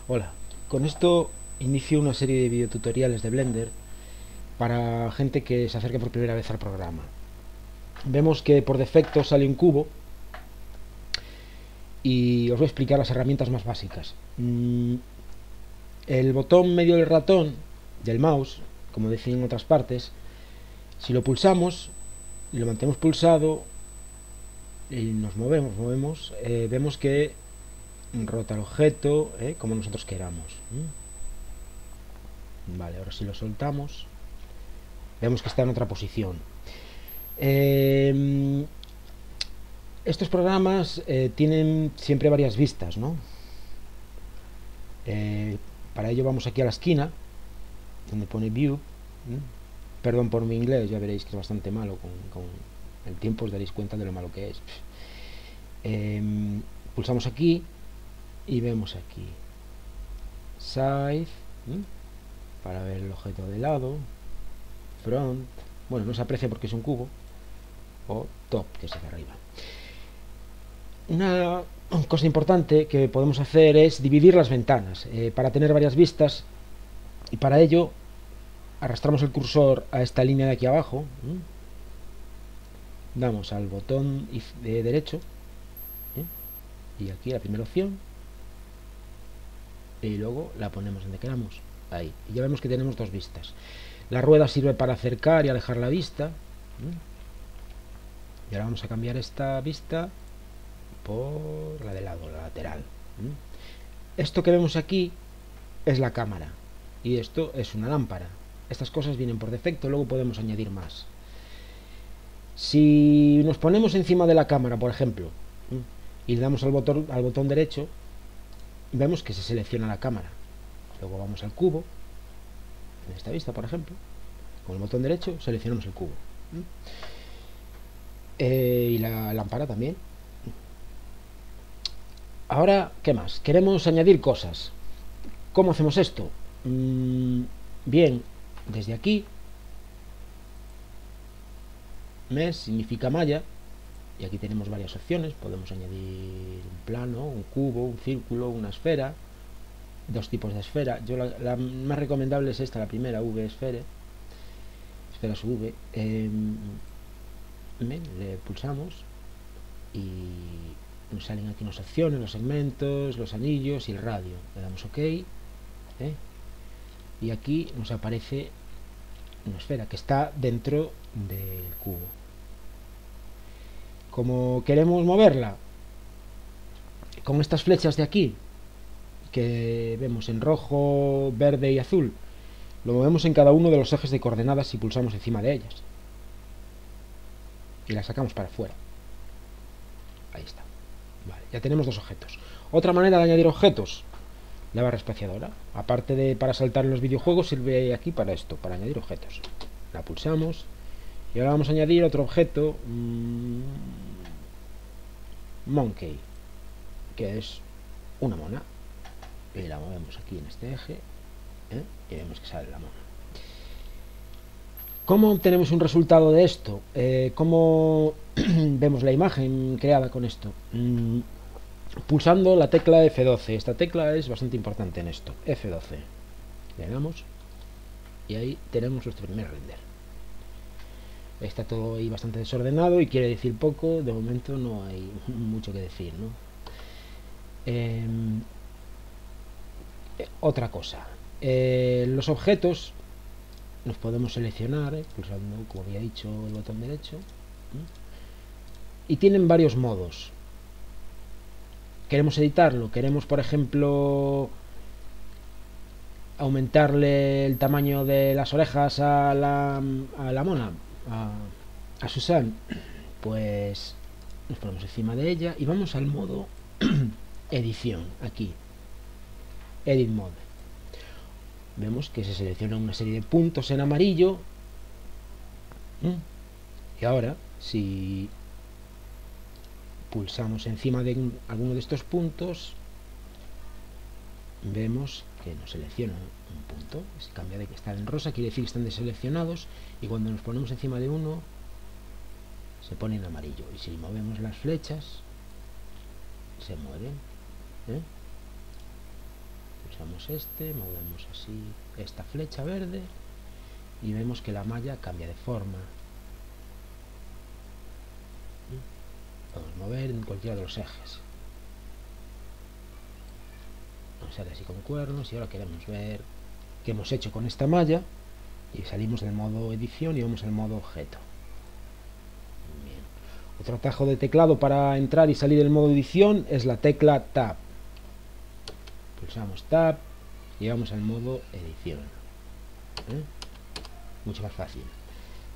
Hola, con esto inicio una serie de videotutoriales de Blender para gente que se acerque por primera vez al programa. Vemos que por defecto sale un cubo y os voy a explicar las herramientas más básicas. El botón medio del ratón del mouse, como decía en otras partes, si lo pulsamos y lo mantenemos pulsado y nos movemos, vemos que rota el objeto como nosotros queramos. Vale, ahora si lo soltamos, vemos que está en otra posición. Eh, Estos programas tienen siempre varias vistas, ¿no? Eh, para ello vamos aquí a la esquina, donde pone View. Perdón por mi inglés, ya veréis que es bastante malo. Con el tiempo os daréis cuenta de lo malo que es. Eh, Pulsamos aquí y vemos aquí Side, para ver el objeto de lado, Front, bueno, no se aprecia porque es un cubo, o Top, que es hacia arriba. Una cosa importante que podemos hacer es dividir las ventanas para tener varias vistas, y para ello arrastramos el cursor a esta línea de aquí abajo, damos al botón derecho y aquí la primera opción y luego la ponemos donde queramos, ahí, y ya vemos que tenemos dos vistas. La rueda sirve para acercar y alejar la vista, y ahora vamos a cambiar esta vista por la de lado, la lateral. Esto que vemos aquí es la cámara y esto es una lámpara. Estas cosas vienen por defecto, luego podemos añadir más. Si nos ponemos encima de la cámara, por ejemplo, y le damos al botón derecho, vemos que se selecciona la cámara. Luego vamos al cubo, en esta vista, por ejemplo, con el botón derecho seleccionamos el cubo. Y la lámpara también. Ahora, ¿qué más? Queremos añadir cosas. ¿Cómo hacemos esto? Bien, desde aquí, mes significa malla, y aquí tenemos varias opciones. Podemos añadir un plano, un cubo, un círculo, una esfera, dos tipos de esfera. Yo la más recomendable es esta, la primera, V esfera, esfera su V. Le pulsamos y nos salen aquí unas opciones, los segmentos, los anillos y el radio. Le damos OK, y aquí nos aparece una esfera que está dentro del cubo. Como queremos moverla con estas flechas de aquí, que vemos en rojo, verde y azul, lo movemos en cada uno de los ejes de coordenadas y pulsamos encima de ellas y la sacamos para afuera. Ahí está. Vale, ya tenemos dos objetos. Otra manera de añadir objetos, la barra espaciadora. Aparte de para saltar en los videojuegos, sirve aquí para esto, para añadir objetos. La pulsamos y ahora vamos a añadir otro objeto, monkey, que es una mona, y la movemos aquí en este eje, y vemos que sale la mona. ¿Cómo obtenemos un resultado de esto? ¿Cómo vemos la imagen creada con esto? Pulsando la tecla F12. Esta tecla es bastante importante en esto. F12. Le damos y ahí tenemos nuestro primer render. Está todo ahí bastante desordenado y quiere decir poco. De momento no hay mucho que decir, ¿no? Otra cosa. Los objetos los podemos seleccionar pulsando, como había dicho, el botón derecho, y tienen varios modos. Queremos editarlo, queremos, por ejemplo, aumentarle el tamaño de las orejas a la mona, a Susan, pues nos ponemos encima de ella y vamos al modo edición, aquí, edit mode. Vemos que se selecciona una serie de puntos en amarillo, y ahora si pulsamos encima de alguno de estos puntos, vemos que nos selecciona un punto. Se cambia de que están en rosa, quiere decir que están deseleccionados, y cuando nos ponemos encima de uno se pone en amarillo, y si movemos las flechas se mueven. Pulsamos este, movemos así esta flecha verde y vemos que la malla cambia de forma. Podemos mover en cualquiera de los ejes. Nos sale así con cuernos y ahora queremos ver qué hemos hecho con esta malla y salimos del modo edición y vamos al modo objeto. Bien. Otro atajo de teclado para entrar y salir del modo edición es la tecla Tab. Pulsamos Tab y vamos al modo edición. Mucho más fácil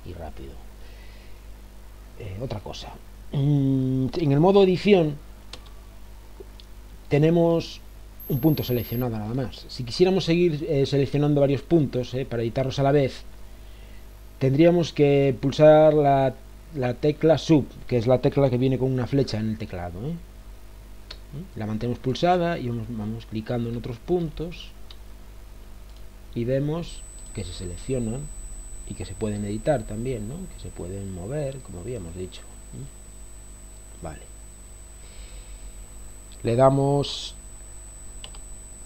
y rápido. Otra cosa, en el modo edición tenemos un punto seleccionado nada más. Si quisiéramos seguir seleccionando varios puntos para editarlos a la vez, tendríamos que pulsar la tecla Sub, que es la tecla que viene con una flecha en el teclado. La mantenemos pulsada y vamos clicando en otros puntos y vemos que se seleccionan y que se pueden editar también, ¿no? Que se pueden mover, como habíamos dicho. Vale. Le damos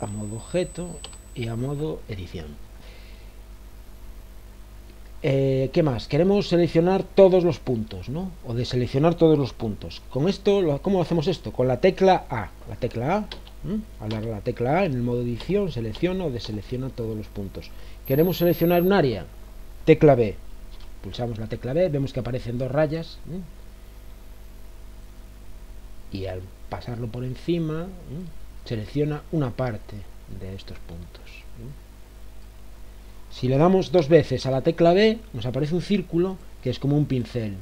a modo objeto y a modo edición. ¿Qué más? Queremos seleccionar todos los puntos, ¿no? O deseleccionar todos los puntos. Con esto, ¿cómo hacemos esto? Con la tecla A. La tecla A, al dar la tecla A en el modo edición, selecciona o deselecciona todos los puntos. Queremos seleccionar un área. Tecla B. Pulsamos la tecla B, vemos que aparecen dos rayas. Y al pasarlo por encima, selecciona una parte de estos puntos. Si le damos dos veces a la tecla B, nos aparece un círculo que es como un pincel.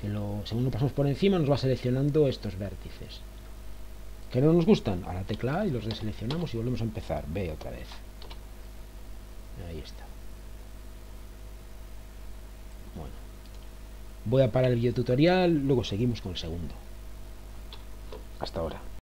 Que según lo pasamos por encima, nos va seleccionando estos vértices. ¿Que no nos gustan? A la tecla A y los deseleccionamos y volvemos a empezar. B otra vez. Ahí está. Bueno. Voy a parar el videotutorial, luego seguimos con el segundo. Hasta ahora.